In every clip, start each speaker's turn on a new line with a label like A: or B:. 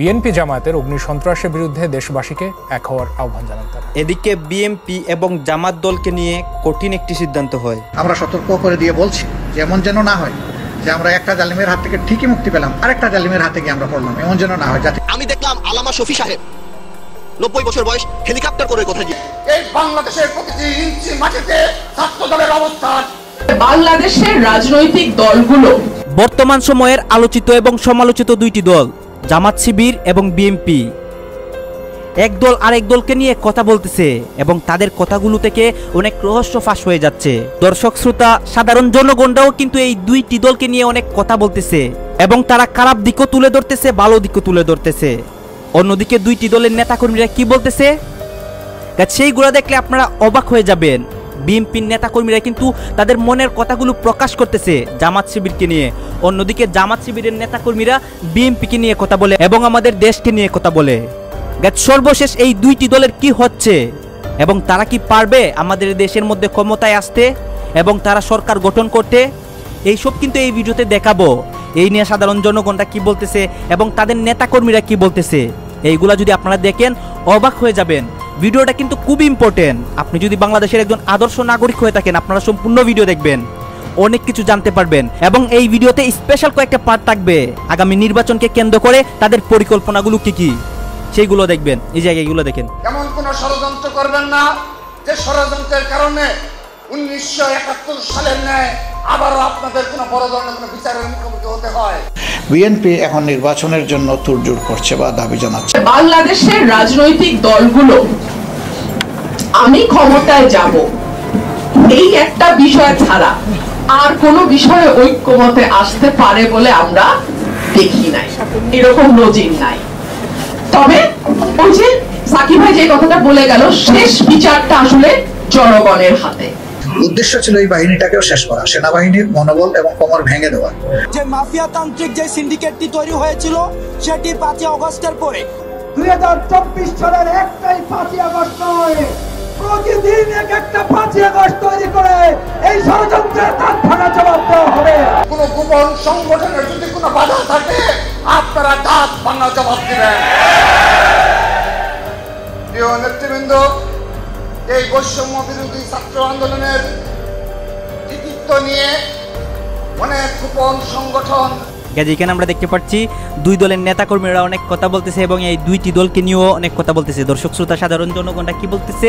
A: BNP জামায়াতের অগ্নিসন্ত্রাসের বিরুদ্ধে দেশবাসীকে এক হওয়ার আহ্বান জানান তারা।
B: এদিকে বিএনপি এবং জামাত দলকে নিয়ে কঠিন একটি সিদ্ধান্ত হয়।
C: আমরা সতর্ক করে দিয়ে বলছি যে এমন যেন না হয় যে আমরা একটা জালিমের হাত থেকে ঠিকই মুক্তি পেলাম, আরেকটা জালিমের হাতে গিয়ে আমরা পড়লাম। এমন যেন না হয়। যাতে
D: আমি দেখলাম আলামা শফি সাহেব 90 বছর বয়স হেলিকপ্টার করে কথা বলে।
E: এই বাংলাদেশের প্রতিটি ইঞ্চি মাটিতে ছাত্র দলের অবস্থান।
F: বাংলাদেশের রাজনৈতিক দলগুলো
B: বর্তমান সময়ের আলোচিত এবং সমালোচিত দুইটি দল জামাত শিবির এবং বিএনপি এক দল আরেক দলকে নিয়ে কথা বলতেছে এবং তাদের কথাগুলো থেকে অনেক রহস্য ফাঁস হয়ে যাচ্ছে। দর্শক শ্রোতা সাধারণ জনগণরাও কিন্তু এই দুইটি দলকে নিয়ে অনেক কথা বলতেছে এবং তারা খারাপ দিকও তুলে ধরতেছে, ভালো দিকও তুলে ধরতেছে। অন্যদিকে দুইটি দলের নেতাকর্মীরা কি বলতেছে সেইগুলো দেখলে আপনারা অবাক হয়ে যাবেন। বিএনপির নেতাকর্মীরা কিন্তু তাদের মনের কথাগুলো প্রকাশ করতেছে জামাত শিবিরকে নিয়ে, অন্যদিকে জামাত শিবিরের নেতাকর্মীরা বিএনপিকে নিয়ে কথা বলে এবং আমাদের দেশকে নিয়ে কথা বলে। সর্বশেষ এই দুইটি দলের কি হচ্ছে এবং তারা কি পারবে আমাদের দেশের মধ্যে ক্ষমতায় আসতে এবং তারা সরকার গঠন করতে, এইসব কিন্তু এই ভিডিওতে দেখাবো। এই নিয়ে সাধারণ জনগণরা কি বলতেছে এবং তাদের নেতাকর্মীরা কি বলতেছে, এইগুলা যদি আপনারা দেখেন অবাক হয়ে যাবেন। ভিডিওটা কিন্তু খুব ইম্পর্টেন্ট। আপনি যদি বাংলাদেশের একজন আদর্শ নাগরিক হয়ে থাকেন আপনারা সম্পূর্ণ ভিডিও দেখবেন, অনেক কিছু জানতে পারবেন। এবং এই ভিডিওতে স্পেশাল কয়েকটা পার্ট থাকবে আগামী নির্বাচনকে কেন্দ্র করে তাদের পরিকল্পনাগুলো কি কি সেইগুলো দেখবেন। এই জায়গাগুলো দেখেন।
E: এমন কোন ষড়যন্ত্র করবেন না যে ষড়যন্ত্রের কারণে 1971 সালের ন্যায় আবারও আপনাদের কোনো বড় ধরনের কোনো বিচারের মুখোমুখি হতে হয়।
C: বিএনপি এখন নির্বাচনের জন্য তোড়জোড় করছে বা দাবি জানাচ্ছে।
F: বাংলাদেশের রাজনৈতিক দলগুলো আমি ক্ষমতায় যাব এই একটা বিষয় ছাড়া আর কোনো বিষয়ে ঐক্যমতে আসতে পারে বলে আমরা দেখি নাই, এরকম নজির নাই। তবে ওই যে সাকিব ভাই যে কথাটা বলে গেল, শেষ বিচারটা আসলে জনগণের হাতে।
C: উদ্দেশ্য ছিল এই বাহিনীটাকেও শেষ করা, সেনাবাহিনীর মনোবল এবং কোমর ভেঙে দেওয়া।
G: যে মাফিয়া তান্ত্রিক যে সিন্ডিকেটটি তৈরি হয়েছিল সেটি 5 আগস্টের পরে
H: 2024 সালের একটাই 5 আগস্ট নয়, প্রতিদিন একটা 5 আগস্ট তৈরি করে এই ষড়যন্ত্রের দাঁত ভাঙা জবাব দেওয়া হবে।
E: কোন গোপন সংগঠনের যদি কোনো বাধা থাকে আপনারা দাঁত ভাঙা জবাব দিবেন। প্রিয় নেতৃবৃন্দ, এই বৈষম্য বিরোধী ছাত্র আন্দোলনের কৃতিত্ব নিয়ে অনেক গোপন সংগঠন
B: যেখানে আমরা দেখতে পাচ্ছি দুই দলের নেতাকর্মীরা অনেক কথা বলতেছে এবং এই দুইটি দলকে নিয়েও অনেক কথা বলতেছে। দর্শক শ্রোতা সাধারণ জনগণরা কি বলতেছে,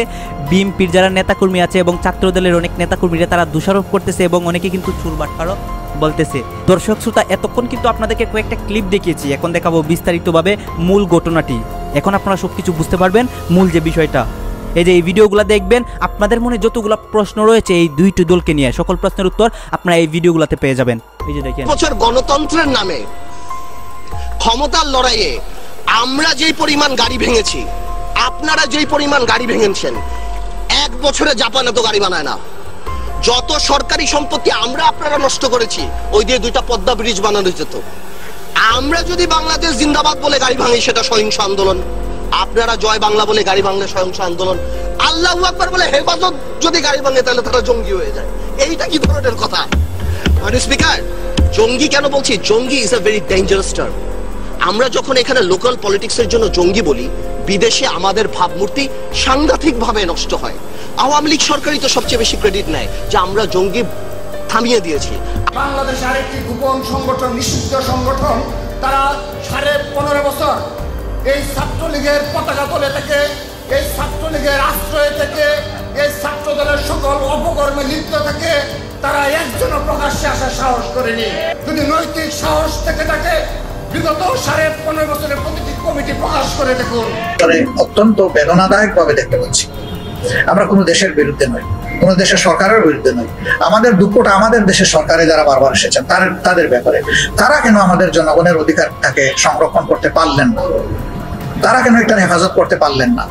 B: বিএনপির যারা নেতাকর্মী আছে এবং ছাত্র দলের অনেক নেতাকর্মীরা তারা দোষারোপ করতেছে এবং অনেকে কিন্তু চুরবাটপাড়ও বলতেছে। দর্শক শ্রোতা এতক্ষণ কিন্তু আপনাদেরকে কয়েকটা ক্লিপ দেখিয়েছি, এখন দেখাবো বিস্তারিতভাবে মূল ঘটনাটি। এখন আপনারা সবকিছু বুঝতে পারবেন মূল যে বিষয়টা। এই যে এই ভিডিওগুলো দেখবেন, আপনাদের মনে যতগুলো প্রশ্ন রয়েছে এই দুইটি দলকে নিয়ে সকল প্রশ্নের উত্তর আপনারা এই ভিডিওগুলোতে পেয়ে যাবেন। এই যে দেখেন,
D: বছর গণতন্ত্রের নামে ক্ষমতার লড়াইয়ে আমরা যেই পরিমাণ গাড়ি ভেঙেছি, আপনারা যেই পরিমাণ গাড়ি ভেঙেছেন, 1 বছরে জাপানে তো গাড়ি বানায় না। যত সরকারি সম্পত্তি আমরা আপনারা নষ্ট করেছি, ওই দিয়ে 2টা পদ্মা ব্রিজ বানানো যেত। আমরা যদি বাংলাদেশ জিন্দাবাদ বলে গাড়ি ভাঙি সেটা সহিংস আন্দোলন, আপনারা জয় বাংলা বলে গাড়ি ভাঙলে সহিংস আন্দোলন, আল্লাহু আকবার বলে হেফাজত যদি গাড়ি ভাঙে তাহলে তারা জঙ্গি হয়ে যায়। এইটা কি ধরনের কথা? স্পিকার, জঙ্গি কেন বলছি? জঙ্গি is a very dangerous term. আমরা যখন এখানে লোকাল পলিটিক্সের জন্য জঙ্গি বলি, বিদেশে আমাদের ভাবমূর্তি সাংঘাতিক ভাবে নষ্ট হয়। আওয়ামী লীগ সরকারই তো সবচেয়ে বেশি ক্রেডিট নেয় যে আমরা জঙ্গি থামিয়ে দিয়েছি।
E: বাংলাদেশে আরেকটি গোপন সংগঠন, নিষিদ্ধ সংগঠন, তারা 15.5 বছর এই ছাত্রলীগের পতাকা তলে থেকে, এই ছাত্রলীগের আশ্রয় থেকে, এই ছাত্র দলের সকল অপকর্মে লিপ্ত থেকে তারা একজনও প্রকাশ্যে আসার সাহস করেনি। যদি নৈতিক সাহস থেকে থাকে বিগত 15.5 বছরের প্রতিটি কমিটি প্রকাশ করে দেখুন।
C: অত্যন্ত বেদনাদায়ক ভাবে দেখতে পাচ্ছি আমরা কোনো দেশের বিরুদ্ধে নই, কোনো দেশের সরকারের বিরুদ্ধে নই। আমাদের দুঃখটা আমাদের দেশের সরকারে যারা বারবার এসেছেন তাদের ব্যাপারে। তারা কেন আমাদের জনগণের অধিকারটাকে সংরক্ষণ করতে পারলেন না? তারা কেন এটার হেফাজত করতে পারলেন না?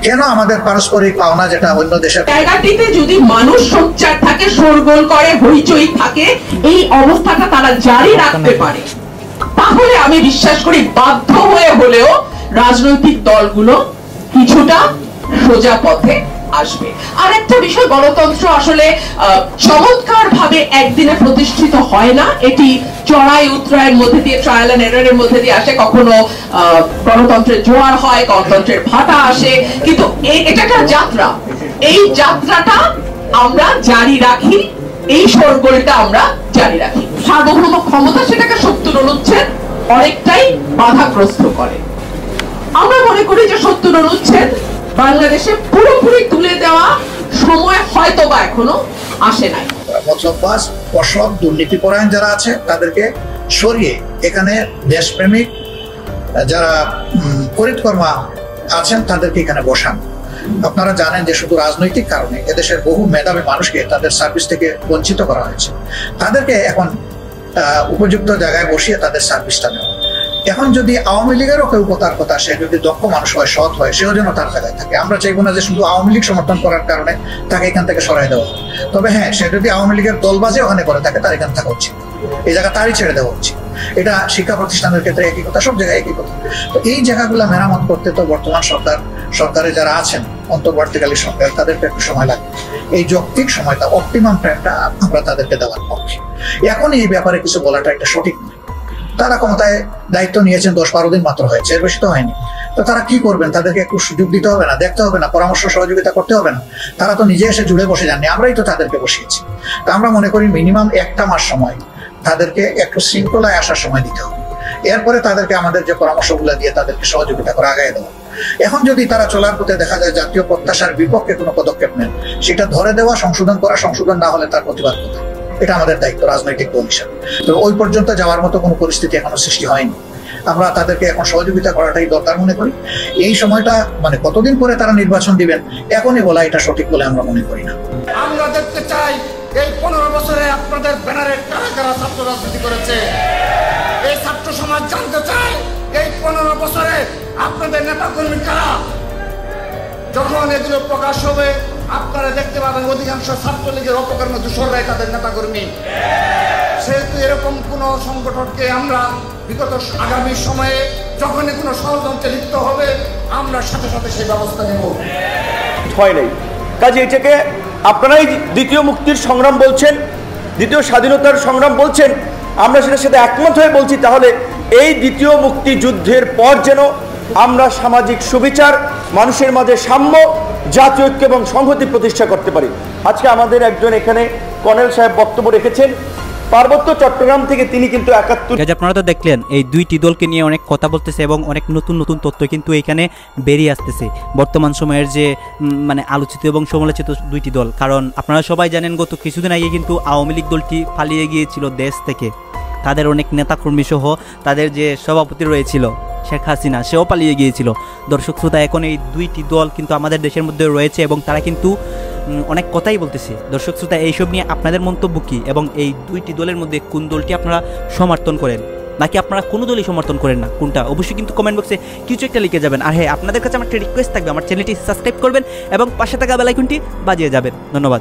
C: কেন আমাদের পারস্পরিক পাওনা যেটা অন্য দেশের
F: জায়গাটিতে যদি মানুষ সোচ্চার থাকে, শোরগোল করে, হইচই থাকে, এই অবস্থাটা তারা জারি রাখতে পারে, তাহলে আমি বিশ্বাস করি বাধ্য হয়ে হলেও রাজনৈতিক দলগুলো কিছুটা সোজা পথে আসবে। আর একটা বিষয়, গণতন্ত্র আসলে চমৎকার ভাবে একদিনে প্রতিষ্ঠিত হয় না, এটি চড়াই উতরাইয়ের মধ্যে দিয়ে, ট্রায়াল এন্ড এররের মধ্যে দিয়ে আসে। কখনো গণতন্ত্রের জোয়ার হয়, গণতন্ত্রের ভাটা আসে, কিন্তু এটা একটা যাত্রা। এই যাত্রাটা আমরা জারি রাখি, এই শোরগোলটা আমরা জারি রাখি। সার্বভৌম ক্ষমতা সেটাকে সত্তর অনুচ্ছেদ অনেকটাই বাধাগ্রস্ত করে। আমরা মনে করি যে সত্তর অনুচ্ছেদ বাংলাদেশে পুরোপুরি তুলে দেওয়া সময় হয়তো বা এখনো আসে নাই।
C: মতলববাজ, অসৎ, দুর্নীতিপরায়ণ যারা আছে তাদেরকে সরিয়ে এখানে দেশপ্রেমিক যারা করিতকর্মা আছেন তাদেরকে এখানে বসান। আপনারা জানেন যে শুধু রাজনৈতিক কারণে এদেশের বহু মেধাবী মানুষকে তাদের সার্ভিস থেকে বঞ্চিত করা হয়েছে। তাদেরকে এখন উপযুক্ত জায়গায় বসিয়ে তাদের সার্ভিসটা নেওয়া। এখন যদি আওয়ামী লীগেরও কেউ কথার কথা, সে যদি দক্ষ মানুষ হয়, সৎ হয়, সেও যেন তার জায়গায় থাকে। আমরা চাইবো না যে শুধু আওয়ামী লীগ সমর্থন করার কারণে তাকে এখান থেকে সরাই দেওয়া। তবে হ্যাঁ, সে যদি আওয়ামী লীগের দলবাজে ওখানে করে থাকে, তার এখানে থাকা উচিত, এই জায়গা তারই ছেড়ে দেওয়া উচিত। এটা শিক্ষা প্রতিষ্ঠানের ক্ষেত্রে একই কথা, সব জায়গায় একই কথা। তো এই জায়গাগুলো মেরামত করতে তো বর্তমান সরকারে যারা আছেন, অন্তর্বর্তীকালীন সরকার, তাদেরকে একটু সময় লাগবে। এই যৌক্তিক সময়টা, অপটিমাম টাইমটা আমরা তাদেরকে দেওয়ার পক্ষে। এখন এই ব্যাপারে কিছু বলাটা একটা সঠিক নয়। তারা ক্ষমতায় দায়িত্ব নিয়েছেন 10-12 দিন মাত্র হয়েছে, এর বেশি তো হয়নি। তো তারা কি করবেন? তাদেরকে একটু সুযোগ দিতে হবে না, দেখতে হবে না, পরামর্শ সহযোগিতা করতে হবে না? তারা তো নিজে এসে জুড়ে বসে যাননি, আমরাই তো তাদেরকে বসিয়েছি। তো আমরা মনে করি মিনিমাম 1 মাস সময় তাদেরকে একটু শৃঙ্খলায় আসার সময় দিতে হবে। এরপরে তাদেরকে আমাদের যে পরামর্শগুলো দিয়ে তাদেরকে সহযোগিতা করে আগায় দেওয়া। এখন যদি তারা চলার পথে দেখা যায় জাতীয় প্রত্যাশার বিপক্ষে কোনো পদক্ষেপ নেন, সেটা ধরে দেওয়া, সংশোধন করা, সংশোধন না হলে তার প্রতিবাদ করা, এটা আমাদের দায়িত্ব রাজনৈতিক দল হিসাবে। তো ওই পর্যন্ত যাওয়ার মতো কোনো পরিস্থিতি এখনো সৃষ্টি হয়নি। আমরা তাদেরকে এখন সহযোগিতা করাটাই দরকার মনে করি। এই সময়টা মানে কতদিন পরে তারা নির্বাচন দিবেন এখনই বলা এটা সঠিক বলে আমরা মনে করি না।
E: আমরা দেখতে চাই এই 15 বছরে আপনাদের ব্যানারে কারা কারা ছাত্র রাজনীতি করেছে। এই ছাত্র সমাজ জানতে চায় এই 15 বছরে আপনাদের নেতা কর্মী কারা। যখন এগুলো প্রকাশ হবে আপনারা দেখতে পাবেন অধিকাংশ ছাত্রলীগের অপকর্ম দূষণরাই তাদের নেতা কর্মী। সেহেতু এরকম কোন সংগঠনকে আমরা বিগত আগামী সময়ে যখনই কোনো ষড়যন্ত্রে লিপ্ত হবে আমরা সাথে সাথে সেই ব্যবস্থা নেব।
I: হয় নাই, কাজে এটাকে আপনারাই দ্বিতীয় মুক্তির সংগ্রাম বলছেন, দ্বিতীয় স্বাধীনতার সংগ্রাম বলছেন, আমরা সেটার সাথে একমত হয়ে বলছি। তাহলে এই দ্বিতীয় মুক্তিযুদ্ধের পর যেন আমরা সামাজিক সুবিচার, মানুষের মাঝে সাম্য, জাতীয় ঐক্য এবং সংহতি প্রতিষ্ঠা করতে পারি। আজকে আমাদের একজন এখানে কর্নেল সাহেব বক্তব্য রেখেছেন পার্বত্য চট্টগ্রাম থেকে, তিনি কিন্তু 71।
B: আপনারা তো দেখলেন এই দুইটি দলকে নিয়ে অনেক কথা বলতেছে এবং অনেক নতুন নতুন তথ্য কিন্তু এখানে বেরিয়ে আসতেছে বর্তমান সময়ের যে মানে আলোচিত এবং সমালোচিত দুইটি দল। কারণ আপনারা সবাই জানেন গত কিছুদিন আগে কিন্তু আওয়ামী লীগ দলটি পালিয়ে গিয়েছিল দেশ থেকে। তাদের অনেক নেতাকর্মী সহ তাদের যে সভাপতি রয়েছিল শেখ হাসিনা, সেও পালিয়ে গিয়েছিল। দর্শক শ্রোতা, এখন এই দুইটি দল কিন্তু আমাদের দেশের মধ্যে রয়েছে এবং তারা কিন্তু অনেক কথাই বলতেছে। দর্শক শ্রোতা, এইসব নিয়ে আপনাদের মন্তব্য কী এবং এই দুইটি দলের মধ্যে কোন দলটি আপনারা সমর্থন করেন নাকি আপনারা কোনো দলই সমর্থন করেন না, কোনটা অবশ্যই কিন্তু কমেন্ট বক্সে কিছু একটা লিখে যাবেন। আর হ্যাঁ, আপনাদের কাছে আমার একটা রিকোয়েস্ট থাকবে, আমার চ্যানেলটি সাবস্ক্রাইব করবেন এবং পাশে থাকা বেল আইকনটি বাজিয়ে যাবেন। ধন্যবাদ।